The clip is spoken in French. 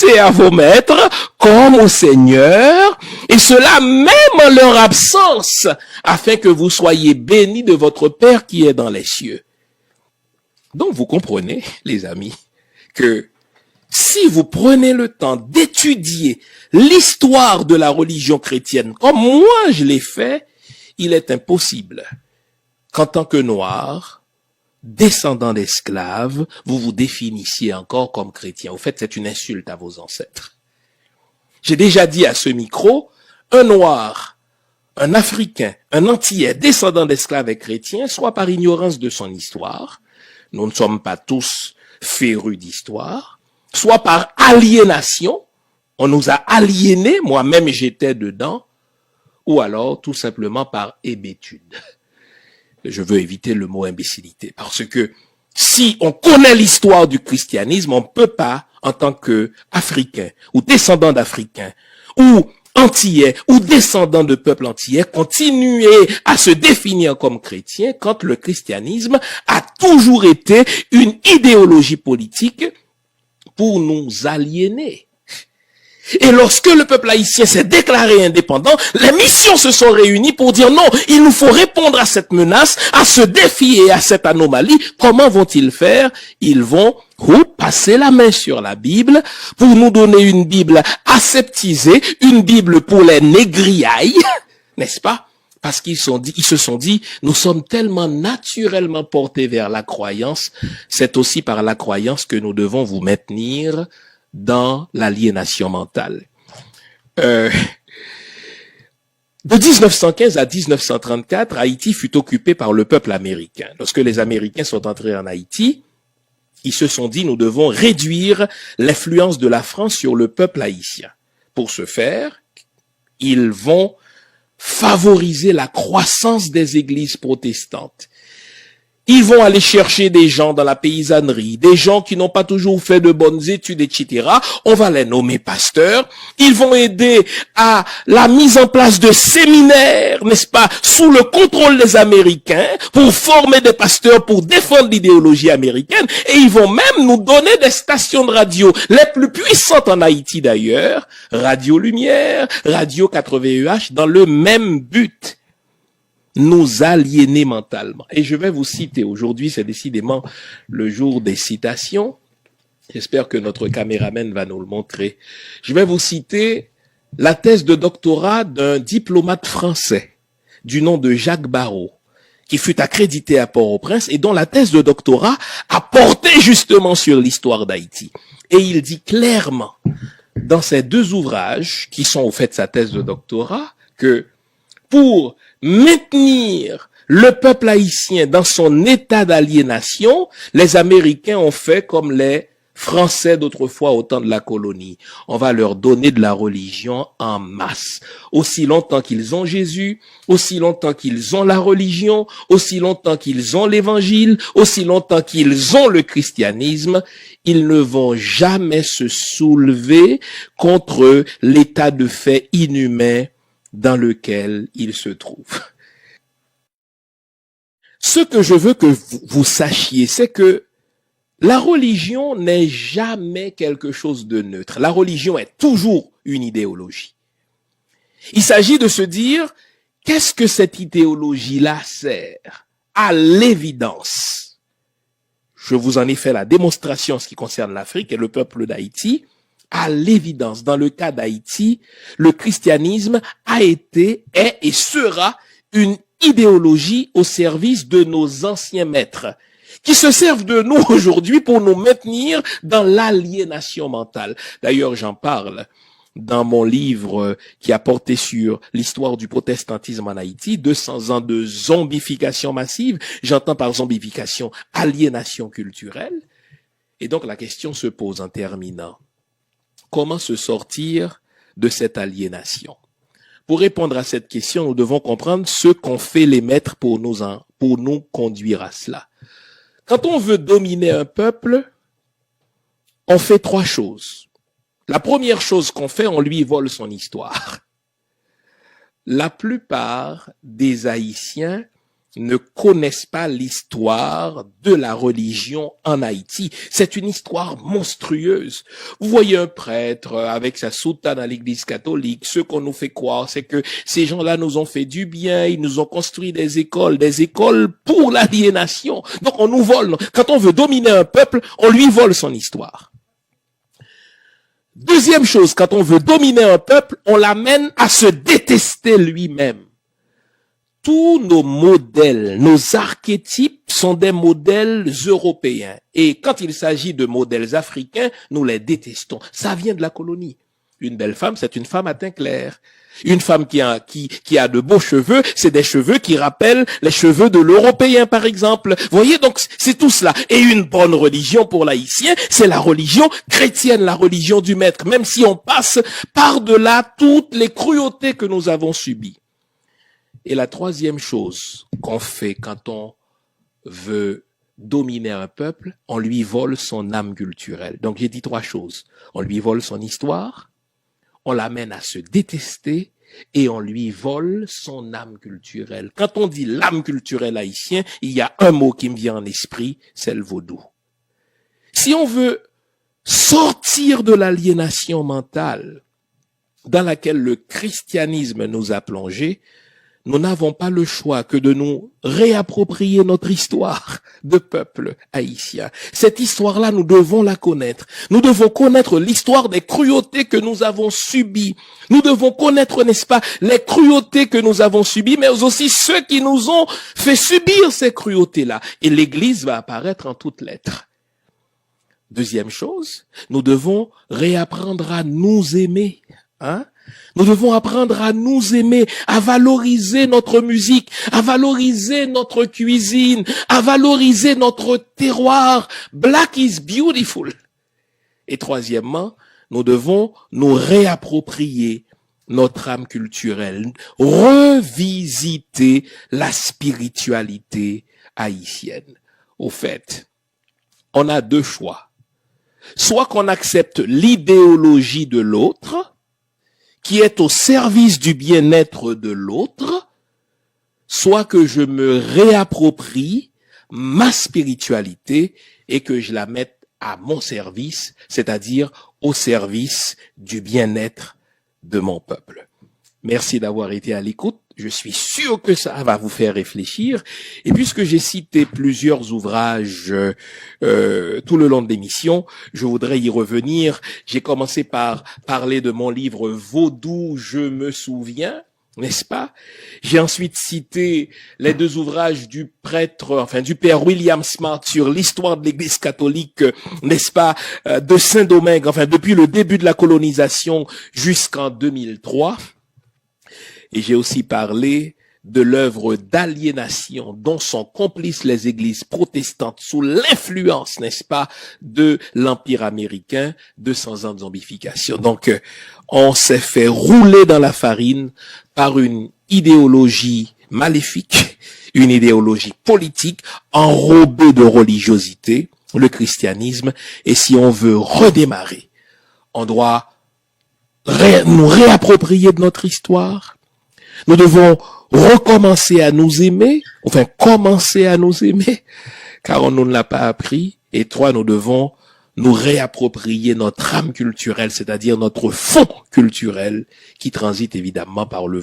obéissez à vos maîtres comme au Seigneur, et cela même en leur absence, afin que vous soyez bénis de votre Père qui est dans les cieux. Donc vous comprenez, les amis, que si vous prenez le temps d'étudier l'histoire de la religion chrétienne, comme moi je l'ai fait, il est impossible qu'en tant que Noirs, descendants d'esclaves, vous vous définissiez encore comme chrétien. Au fait, c'est une insulte à vos ancêtres. J'ai déjà dit à ce micro, un Noir, un Africain, un Antillais, descendant d'esclaves et chrétien, soit par ignorance de son histoire, nous ne sommes pas tous férus d'histoire, soit par aliénation, on nous a aliénés, moi-même j'étais dedans, ou alors tout simplement par hébétude. Je veux éviter le mot imbécilité, parce que si on connaît l'histoire du christianisme, on ne peut pas, en tant qu'Africain, ou descendant d'Africains, ou Antillais, ou descendant de peuples antillais, continuer à se définir comme chrétien quand le christianisme a toujours été une idéologie politique pour nous aliéner. Et lorsque le peuple haïtien s'est déclaré indépendant, les missions se sont réunies pour dire non, il nous faut répondre à cette menace, à ce défi et à cette anomalie. Comment vont-ils faire? Ils vont passer la main sur la Bible pour nous donner une Bible aseptisée, une Bible pour les négriailles, n'est-ce pas? Parce qu'ils se sont dit, nous sommes tellement naturellement portés vers la croyance, c'est aussi par la croyance que nous devons vous maintenir dans l'aliénation mentale. De 1915 à 1934, Haïti fut occupé par le peuple américain. Lorsque les Américains sont entrés en Haïti, ils se sont dit, nous devons réduire l'influence de la France sur le peuple haïtien. Pour ce faire, ils vont favoriser la croissance des églises protestantes. Ils vont aller chercher des gens dans la paysannerie, des gens qui n'ont pas toujours fait de bonnes études, etc. On va les nommer pasteurs. Ils vont aider à la mise en place de séminaires, n'est-ce pas, sous le contrôle des Américains, pour former des pasteurs, pour défendre l'idéologie américaine. Et ils vont même nous donner des stations de radio, les plus puissantes en Haïti d'ailleurs, Radio Lumière, Radio 80EH, dans le même but. Nous aliéner mentalement. Et je vais vous citer, aujourd'hui c'est décidément le jour des citations, j'espère que notre caméraman va nous le montrer. Je vais vous citer la thèse de doctorat d'un diplomate français du nom de Jacques Barrot, qui fut accrédité à Port-au-Prince et dont la thèse de doctorat a porté justement sur l'histoire d'Haïti. Et il dit clairement dans ces deux ouvrages, qui sont au fait sa thèse de doctorat, que pour maintenir le peuple haïtien dans son état d'aliénation, les Américains ont fait comme les Français d'autrefois au temps de la colonie. On va leur donner de la religion en masse. Aussi longtemps qu'ils ont Jésus, aussi longtemps qu'ils ont la religion, aussi longtemps qu'ils ont l'évangile, aussi longtemps qu'ils ont le christianisme, ils ne vont jamais se soulever contre l'état de fait inhumain dans lequel il se trouve. Ce que je veux que vous sachiez, c'est que la religion n'est jamais quelque chose de neutre. La religion est toujours une idéologie. Il s'agit de se dire, qu'est-ce que cette idéologie-là sert? À l'évidence. Je vous en ai fait la démonstration en ce qui concerne l'Afrique et le peuple d'Haïti. À l'évidence, dans le cas d'Haïti, le christianisme a été, est et sera une idéologie au service de nos anciens maîtres, qui se servent de nous aujourd'hui pour nous maintenir dans l'aliénation mentale. D'ailleurs, j'en parle dans mon livre qui a porté sur l'histoire du protestantisme en Haïti, 200 ans de zombification massive. J'entends par zombification aliénation culturelle. Et donc la question se pose en terminant. Comment se sortir de cette aliénation? Pour répondre à cette question, nous devons comprendre ce qu'ont fait les maîtres pour nous conduire à cela. Quand on veut dominer un peuple, on fait trois choses. La première chose qu'on fait, on lui vole son histoire. La plupart des Haïtiens ne connaissent pas l'histoire de la religion en Haïti. C'est une histoire monstrueuse. Vous voyez un prêtre avec sa soutane à l'église catholique. Ce qu'on nous fait croire, c'est que ces gens-là nous ont fait du bien. Ils nous ont construit des écoles pour l'aliénation. Donc on nous vole. Quand on veut dominer un peuple, on lui vole son histoire. Deuxième chose, quand on veut dominer un peuple, on l'amène à se détester lui-même. Tous nos modèles, nos archétypes sont des modèles européens. Et quand il s'agit de modèles africains, nous les détestons. Ça vient de la colonie. Une belle femme, c'est une femme à teint clair. Une femme qui a de beaux cheveux, c'est des cheveux qui rappellent les cheveux de l'Européen, par exemple. Vous voyez, donc, c'est tout cela. Et une bonne religion pour l'Haïtien, c'est la religion chrétienne, la religion du Maître, même si on passe par-delà toutes les cruautés que nous avons subies. Et la troisième chose qu'on fait quand on veut dominer un peuple, on lui vole son âme culturelle. Donc j'ai dit trois choses. On lui vole son histoire, on l'amène à se détester et on lui vole son âme culturelle. Quand on dit l'âme culturelle haïtienne, il y a un mot qui me vient en esprit, c'est le vaudou. Si on veut sortir de l'aliénation mentale dans laquelle le christianisme nous a plongés, nous n'avons pas le choix que de nous réapproprier notre histoire de peuple haïtien. Cette histoire-là, nous devons la connaître. Nous devons connaître l'histoire des cruautés que nous avons subies. Nous devons connaître, n'est-ce pas, les cruautés que nous avons subies, mais aussi ceux qui nous ont fait subir ces cruautés-là. Et l'Église va apparaître en toutes lettres. Deuxième chose, nous devons réapprendre à nous aimer. Nous devons apprendre à nous aimer, à valoriser notre musique, à valoriser notre cuisine, à valoriser notre terroir. Black is beautiful. Et troisièmement, nous devons nous réapproprier notre âme culturelle, revisiter la spiritualité haïtienne. Au fait, on a deux choix. Soit qu'on accepte l'idéologie de l'autre, qui est au service du bien-être de l'autre, soit que je me réapproprie ma spiritualité et que je la mette à mon service, c'est-à-dire au service du bien-être de mon peuple. Merci d'avoir été à l'écoute. Je suis sûr que ça va vous faire réfléchir. Et puisque j'ai cité plusieurs ouvrages tout le long de l'émission, je voudrais y revenir. J'ai commencé par parler de mon livre Vaudou, je me souviens, n'est-ce pas? J'ai ensuite cité les deux ouvrages du père William Smart sur l'histoire de l'Église catholique, n'est-ce pas, de Saint-Domingue, depuis le début de la colonisation jusqu'en 2003. Et j'ai aussi parlé de l'œuvre d'aliénation dont sont complices les églises protestantes sous l'influence, n'est-ce pas, de l'Empire américain, 200 ans de zombification. Donc, on s'est fait rouler dans la farine par une idéologie maléfique, une idéologie politique enrobée de religiosité, le christianisme. Et si on veut redémarrer, on doit nous réapproprier de notre histoire. Nous devons recommencer à nous aimer, commencer à nous aimer, car on ne l'a pas appris. Et trois, nous devons nous réapproprier notre âme culturelle, c'est-à-dire notre fond culturel qui transite évidemment par le